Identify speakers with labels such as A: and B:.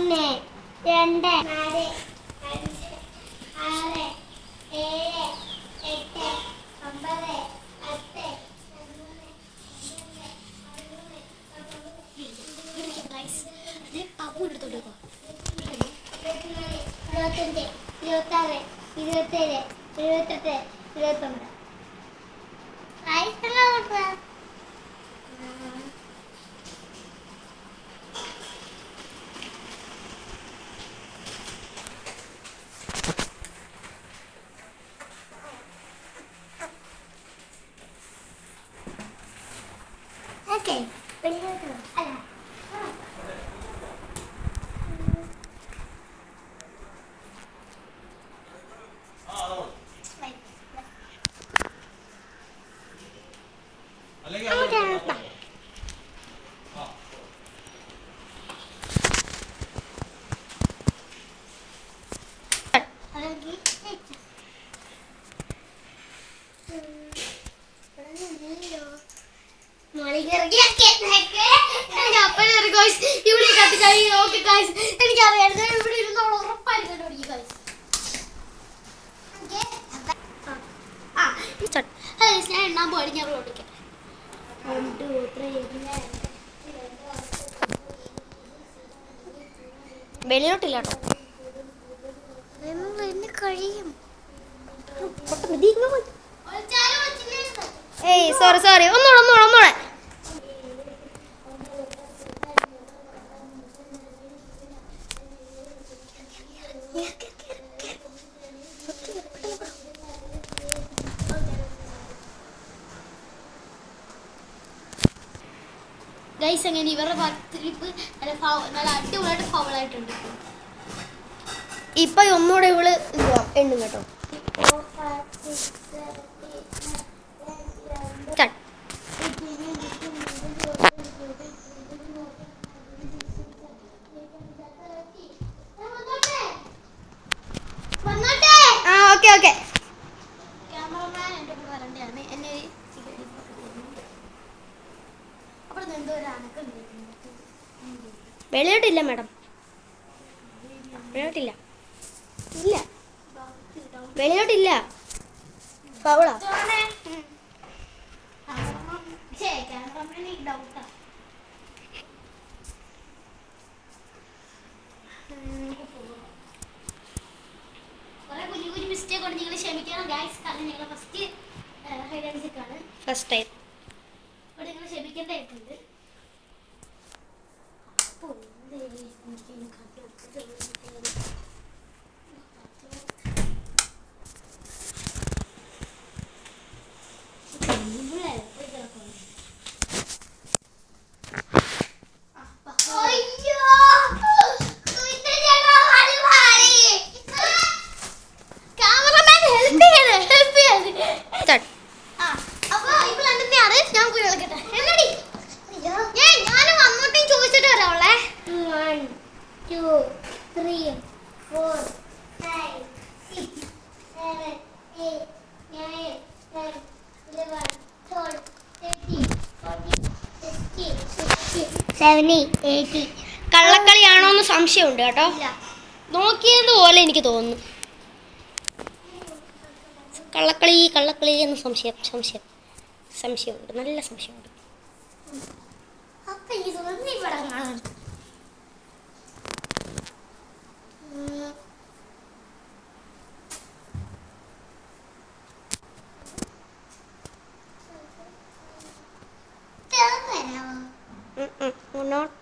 A: ഒന്ന് രണ്ട് നാല് അഞ്ച് ആറ് ഏഴ് എട്ട് ഒമ്പത് പത്ത് 11 ഇരുപത്താറ് 27 28 29 Okay. അല്ല ഞാൻ എണ്ണാൻ പോയി ഞാൻ ഓടിക്കാം 1 2 3 വെളിയോട്ടില്ല കേട്ടോ എന്നെ കഴിയും ഏയ് സോറി ഒന്നൂടെ ഗൈസ് അങ്ങനെ ഇവരുടെ പത്തിരിപ്പ് നല്ല അടിപൊളിയായിട്ട് ഫൗളായിട്ടുണ്ട്. ഇപ്പൊ ഒന്നുകൂടെ ഇവള് എണ്ണും കേട്ടോ. ഓക്കെ ക്യാമറമാൻ എൻ്റെ കൂടെ വരണ്ടാണ് എന്നെ വെളിയോട്ടില്ല മാഡം വെളിയോട്ടില്ല ഫൗളാ കുഞ്ഞു മിസ്റ്റേക്ക് ഉണ്ട് നിങ്ങൾ ക്ഷമിക്കണം ഗൈസ് കാരണം ഞങ്ങൾ ഫസ്റ്റ് ടൈം അപ്പോൾ നിങ്ങൾ ക്ഷമിക്കേണ്ടതായിട്ടുണ്ട്. കള്ളക്കളിയാണോന്ന് സംശയമുണ്ട് കേട്ടോ. നോക്കിയത് പോലെ എനിക്ക് തോന്നുന്നു കള്ളക്കളി എന്ന് സംശയമുണ്ട് നല്ല സംശയമുണ്ട്. മുന്നോട്ട്